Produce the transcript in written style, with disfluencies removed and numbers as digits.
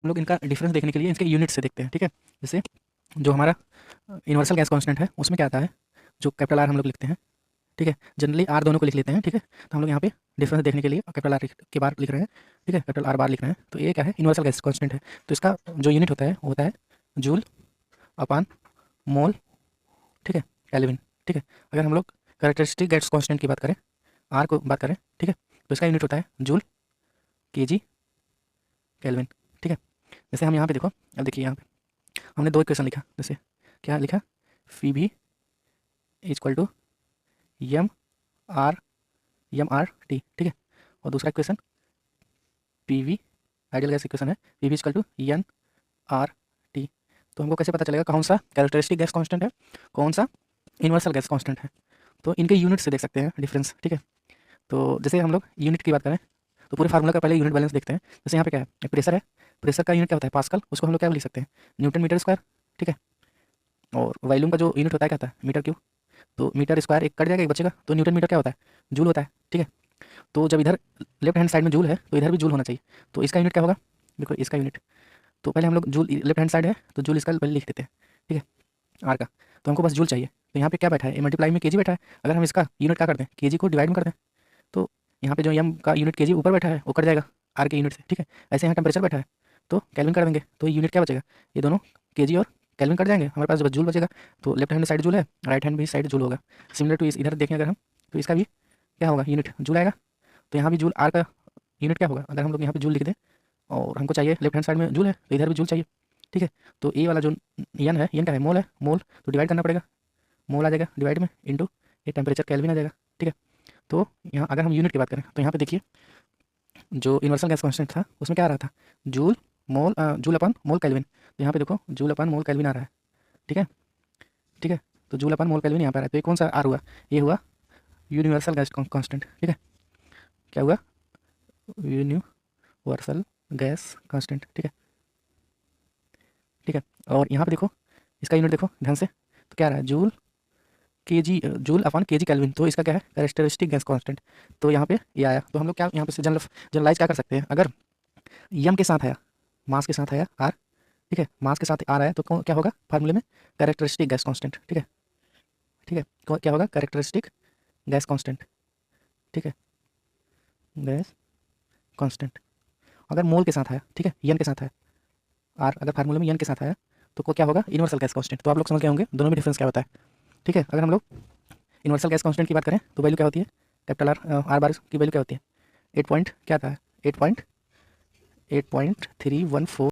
हम लोग इनका डिफरेंस देखने के लिए इसके यूनिट से देखते हैं, ठीक है। जैसे जो हमारा यूनिवर्सल गैस कांस्टेंट है उसमें क्या आता है, जो कैपिटल आर हम लोग लिखते हैं, ठीक है। जनरली आर दोनों को लिख लेते हैं, ठीक है। तो हम लोग यहाँ पे डिफरेंस देखने के लिए कैपिटल आर के बार लिख रहे हैं, ठीक है, कैपिटल आर बार लिख रहे हैं। तो ये क्या है, यूनिवर्सल गैस कांस्टेंट है। तो इसका जो यूनिट होता है वो होता है जूल अपान मोल, ठीक है, केल्विन, ठीक है। अगर हम लोग कैरेक्टरिस्टिक गैस कांस्टेंट की बात करें, आर को बात करें, ठीक है, तो इसका यूनिट होता है जूल केजी केल्विन, ठीक है। जैसे हम यहाँ पे देखो, अब देखिए यहाँ पे हमने दो इक्वेशन लिखा। जैसे क्या लिखा, फी भी equal to m R T, ठीक है। और दूसरा equation P V, ideal gas equation है, P V equal to n R T. तो हमको कैसे पता चलेगा कौन सा कैरेक्टरिस्टिक गैस कांस्टेंट है, कौन सा यूनिवर्सल गैस कांस्टेंट है। तो इनके यूनिट से देख सकते हैं डिफरेंस, ठीक है। तो जैसे हम लोग यूनिट की बात करें तो पूरे फार्मूला का पहले यूनिट बैलेंस देखते हैं। जैसे यहाँ पे क्या है, प्रेशर है, प्रेशर का यूनिट क्या होता है, पास्कल, उसको हम लोग क्या लिख सकते हैं, न्यूटन मीटर स्क्वायर, ठीक है। और वॉल्यूम का जो यूनिट होता है क्या होता है, मीटर क्यूब। तो मीटर स्क्वायर एक कट जाएगा, एक बचेगा, तो न्यूटन मीटर क्या होता है, जूल होता है, ठीक है। तो जब इधर लेफ्ट हैंड साइड में जूल है तो इधर भी जूल होना चाहिए। तो इसका यूनिट क्या होगा, देखो इसका यूनिट, तो पहले हम लोग जूल लेफ्ट हैंड साइड है तो जूल इसका पहले लिख देते हैं, ठीक है, आर का। तो हमको बस जूल चाहिए, तो यहाँ पे क्या बैठा है, मल्टीप्लाई में केजी बैठा है। अगर हम इसका यूनिट क्या कर दें, केजी को डिवाइड में कर दें, तो यहाँ पे जो एम का यूनिट केजी ऊपर बैठा है वो कट जाएगा आर के यूनिट से, ठीक है। ऐसे यहाँ टेम्परेचर बैठा है तो केल्विन कर देंगे, तो यूनिट क्या बचेगा, ये दोनों केजी और केल्विन कट जाएंगे, हमारे पास बस जूल बचेगा। तो लेफ्ट हैंड साइड जूल है, राइट हैंड भी साइड जूल होगा। सिमिलर टू इस इधर देखें अगर हम, तो इसका भी क्या होगा, यूनिट जूल आएगा। तो यहाँ भी जूल, आर का यूनिट क्या होगा, अगर हम लोग यहाँ पे जूल लिख दें और हमको चाहिए लेफ्ट हैंड साइड में जूल है तो इधर भी जूल चाहिए, ठीक है। तो ए वाला जो एन है, एन क्या है, मोल है, मोल तो डिवाइड करना पड़ेगा, मोल आ जाएगा डिवाइड में इंटू ये टेम्परेचर केल्विन आ जाएगा, ठीक है। तो यहाँ अगर हम यूनिट की बात करें तो यहाँ पे देखिए जो यूनिवर्सल गैस कांस्टेंट था उसमें क्या आ रहा था, जूल मोल, जूल अपन मोल केल्विन। तो यहाँ पे देखो जूल अपन मोल केल्विन आ रहा है, ठीक है, ठीक है। तो जूल अपन मोल केल्विन यहाँ पे आ रहा है, तो ये कौन सा आर हुआ, ये हुआ यूनिवर्सल गैस कांस्टेंट, ठीक है। क्या हुआ, यूनिवर्सल गैस कांस्टेंट, ठीक है, ठीक है। और यहाँ पे देखो इसका यूनिट देखो ध्यान से, तो क्या आ रहा है, जूल के जी, जूल अपॉन के जी केल्विन। तो इसका क्या है, कैरेक्टरिस्टिक गैस कांस्टेंट। तो यहाँ पे ये आया, तो हम लोग क्या यहाँ पे से जनरलाइज क्या कर सकते हैं, अगर यम के साथ आया, मास के साथ आया आर, ठीक है, मास के साथ आर आया तो क्या होगा फार्मूले में, कैरेक्टरिस्टिक गैस कांस्टेंट, ठीक है, ठीक है। क्या होगा, कैरेक्टरिस्टिक गैस कांस्टेंट, ठीक है, गैस कांस्टेंट। अगर मोल के साथ आया, ठीक है, यन के साथ आया, आर अगर फार्मूले में यन के साथ आया तो क्या होगा, यूनिवर्सल गैस कांस्टेंट। तो आप लोग समझ गए होंगे दोनों में डिफरेंस क्या होता है, ठीक है। अगर हम लोग यूनिवर्सल गैस कांस्टेंट की बात करें तो वैल्यू क्या होती है, कैपिटल आर, आर बार की वैल्यू क्या होती है, 8 पॉइंट क्या आता है, 8.314